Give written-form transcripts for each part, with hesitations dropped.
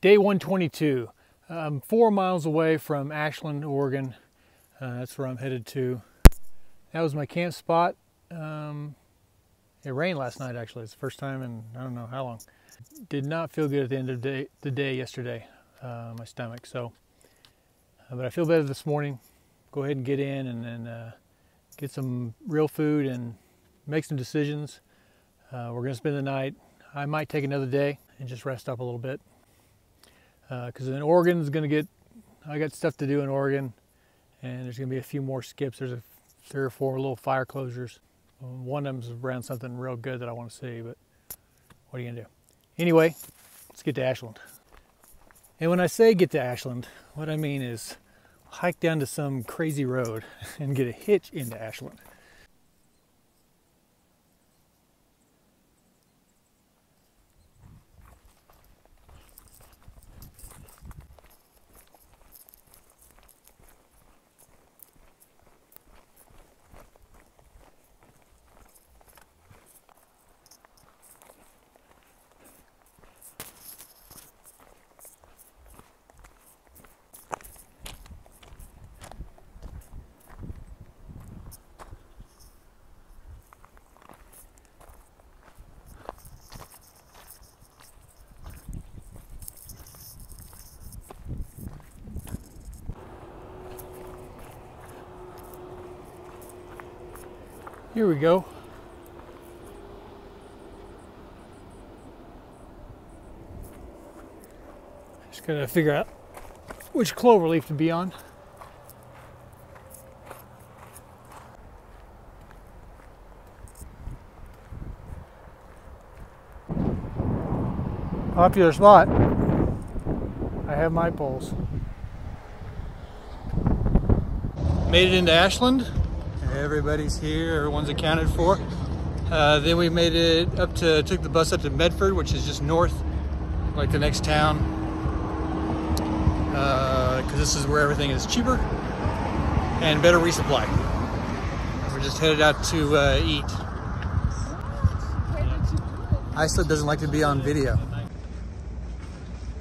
Day 122. I'm 4 miles away from Ashland, Oregon. That's where I'm headed to. That was my camp spot. It rained last night, actually. It's the first time in I don't know how long. Did not feel good at the end of the day yesterday, my stomach. So, but I feel better this morning. Go ahead and get in and then get some real food and make some decisions. We're gonna spend the night. I might take another day and just rest up a little bit. Because in Oregon's I got stuff to do in Oregon, and there's gonna be a few more skips. There's 3 or 4 little fire closures. One of them's around something real good that I want to see, but what are you gonna do? Anyway, let's get to Ashland. And when I say get to Ashland, what I mean is hike down to some crazy road and get a hitch into Ashland. Here we go. Just gotta figure out which clover leaf to be on. Popular spot. I have my poles. Made it into Ashland. Everybody's here, everyone's accounted for. Then we made it took the bus up to Medford, which is just north, like the next town. Because this is where everything is cheaper and better resupply. We're just headed out to eat. Iceland doesn't like to be on video.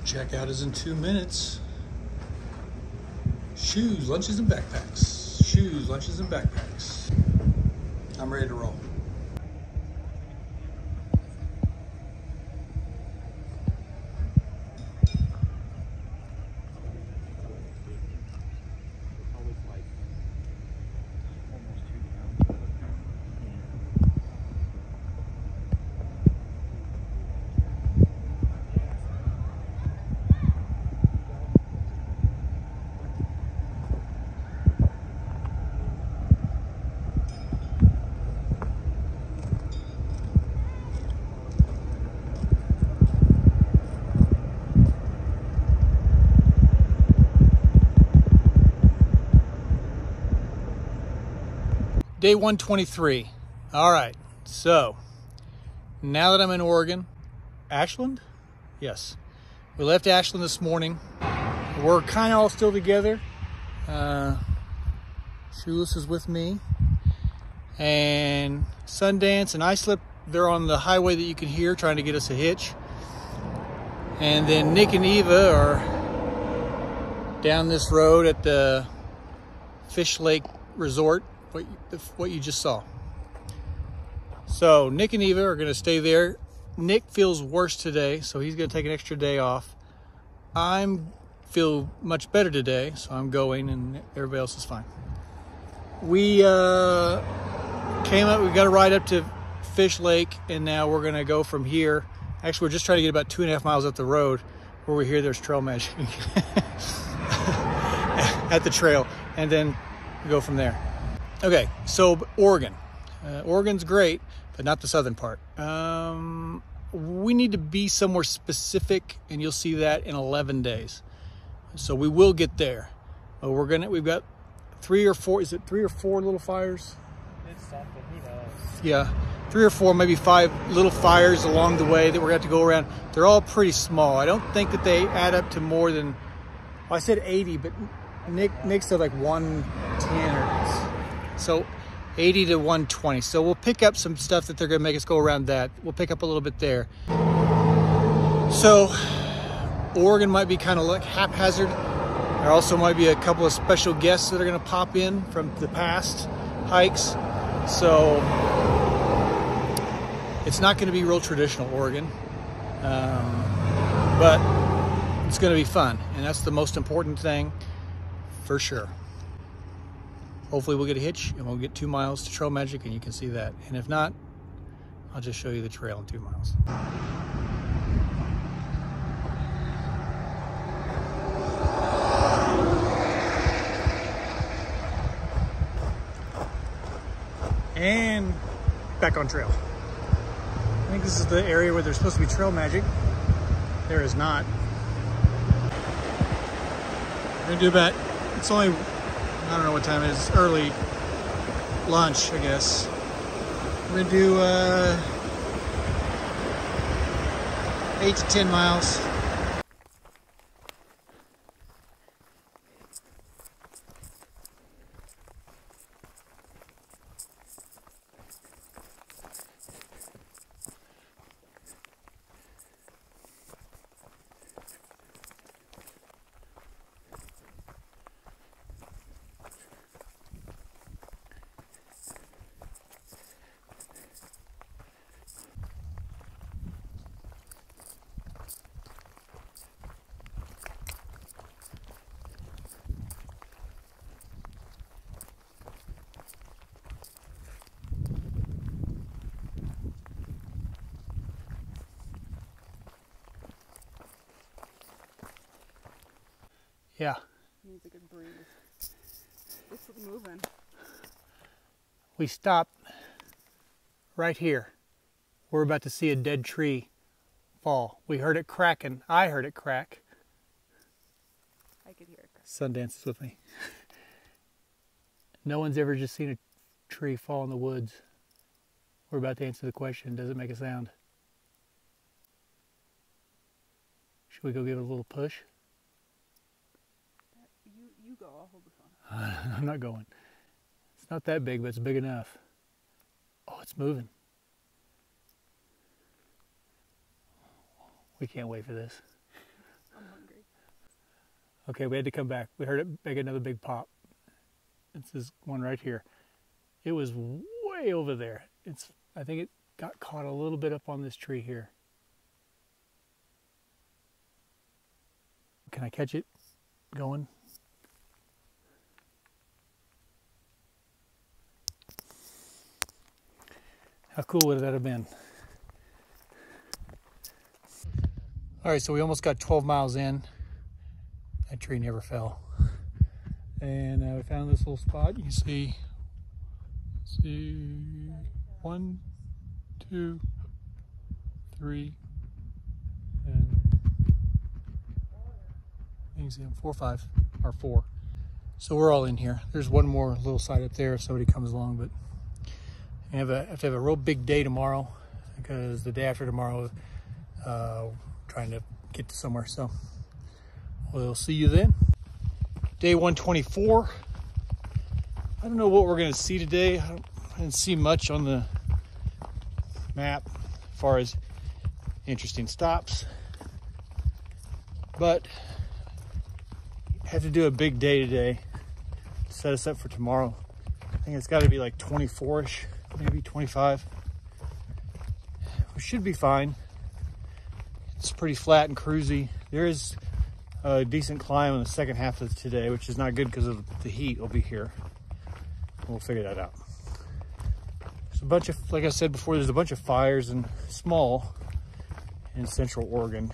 Checkout is in 2 minutes. Shoes, lunches, and backpacks. Shoes, lunches, and backpacks. I'm ready to roll. Day 123. All right, so now that I'm in Oregon, Ashland? Yes. We left Ashland this morning. We're kind of all still together. Shoeless is with me. And Sundance and Islip, they're on the highway that you can hear trying to get us a hitch. And then Nick and Eva are down this road at the Fish Lake Resort. What you just saw. So Nick and Eva are going to stay there. Nick feels worse today, so he's going to take an extra day off. I feel much better today, so I'm going, and everybody else is fine. We came up, we got a ride up to Fish Lake, and now we're going to go from here. Actually, we're just trying to get about 2.5 miles up the road where we hear there's trail magic at the trail, and then we go from there. Okay, so Oregon. Oregon's great, but not the southern part. We need to be somewhere specific, and you'll see that in 11 days. So we will get there. We've got 3 or 4, is it 3 or 4 little fires? It's something, he knows. Yeah, 3 or 4, maybe 5 little fires along the way that we're going to have to go around. They're all pretty small. I don't think that they add up to more than, well, I said 80, but Nick said like 110 or so 80 to 120. So we'll pick up some stuff that they're going to make us go around that. We'll pick up a little bit there. So Oregon might be kind of like haphazard. There also might be a couple of special guests that are going to pop in from the past hikes. So it's not going to be real traditional Oregon, but it's going to be fun. And that's the most important thing for sure. Hopefully we'll get a hitch and we'll get 2 miles to Trail Magic and you can see that. And if not, I'll just show you the trail in 2 miles. And back on trail. I think this is the area where there's supposed to be Trail Magic. There is not. We're gonna do about, it's only, I don't know what time it is, early lunch, I guess. We're gonna do 8 to 10 miles. Yeah. Needs a good breeze. It's moving. We stopped right here. We're about to see a dead tree fall. We heard it cracking. I heard it crack. I could hear it crack. Sun dances with me. No one's ever just seen a tree fall in the woods. We're about to answer the question, does it make a sound? Should we go give it a little push? You go, I'll hold the phone. I'm not going. It's not that big, but it's big enough. Oh, it's moving. We can't wait for this. I'm hungry. Okay, we had to come back. We heard it make another big pop. It's this one right here. It was way over there. I think it got caught a little bit up on this tree here. Can I catch it going? How cool would that have been? All right, so we almost got 12 miles in. That tree never fell. And we found this little spot. You can see 1, 2, 3, and you can see them 4, 5, or 4. So we're all in here. There's one more little side up there if somebody comes along, but I have to have a real big day tomorrow because the day after tomorrow, trying to get to somewhere. So we'll see you then. Day 124. I don't know what we're going to see today. I didn't see much on the map as far as interesting stops, but have to do a big day today to set us up for tomorrow. I think it's got to be like 24ish, maybe 25. We should be fine. It's pretty flat and cruisy. There is a decent climb in the second half of today, which is not good because of the heat will be here. We'll figure that out. There's a bunch of, like I said before, there's a bunch of fires and small in central Oregon,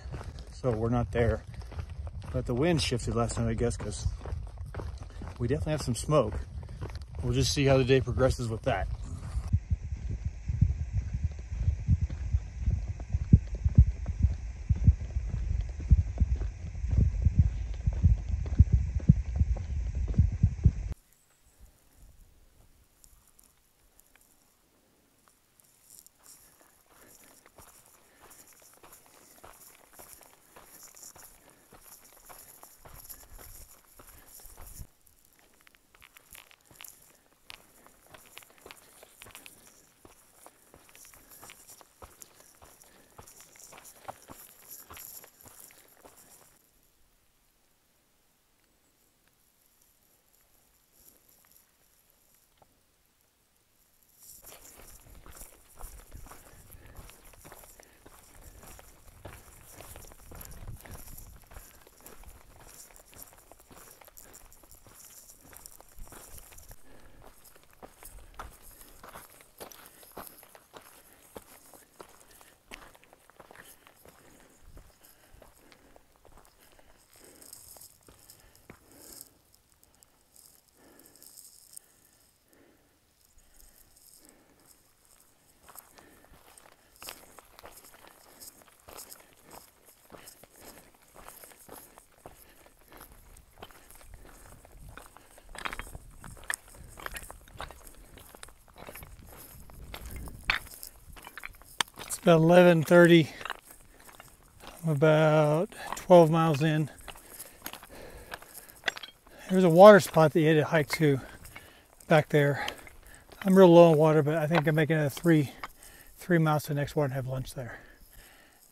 so we're not there. But the wind shifted last night, I guess, because we definitely have some smoke. We'll just see how the day progresses with that. about 11:30. I'm about 12 miles in. There's a water spot that you had to hike to back there. I'm real low on water, but I think I'm making it 3 miles to the next water and have lunch there.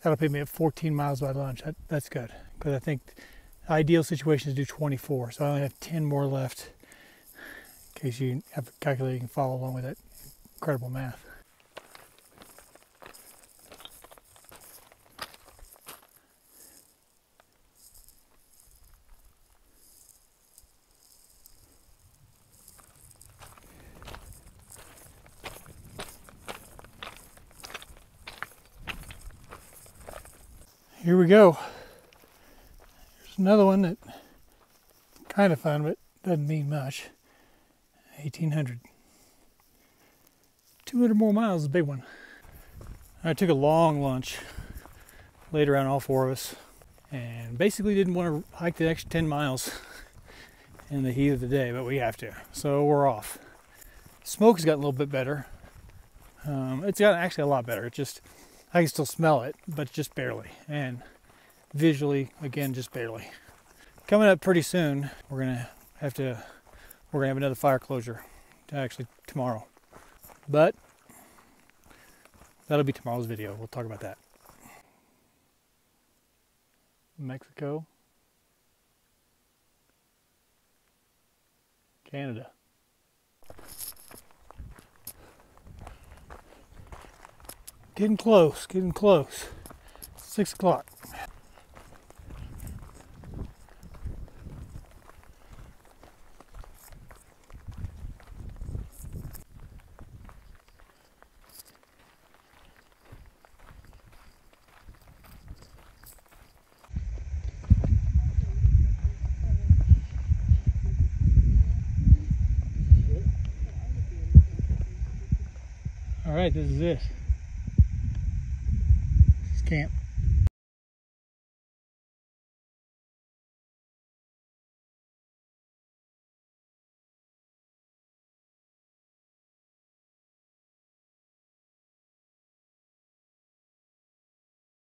That'll put me at 14 miles by lunch. That's good, because I think the ideal situation is to do 24, so I only have 10 more left in case you have a calculator you can follow along with that incredible math. Here we go. There's another one that kind of fun, but doesn't mean much. 1800. 200 more miles is a big one. I took a long lunch, laid around all 4 of us, and basically didn't want to hike the extra 10 miles in the heat of the day, but we have to, so we're off. Smoke has gotten a little bit better. It's gotten actually a lot better. It's just, I can still smell it, but just barely. And visually, again, just barely. Coming up pretty soon, we're gonna have another fire closure, actually tomorrow. But that'll be tomorrow's video. We'll talk about that. Mexico, Canada. Getting close, getting close. 6 o'clock. All right, this is it. This is camp.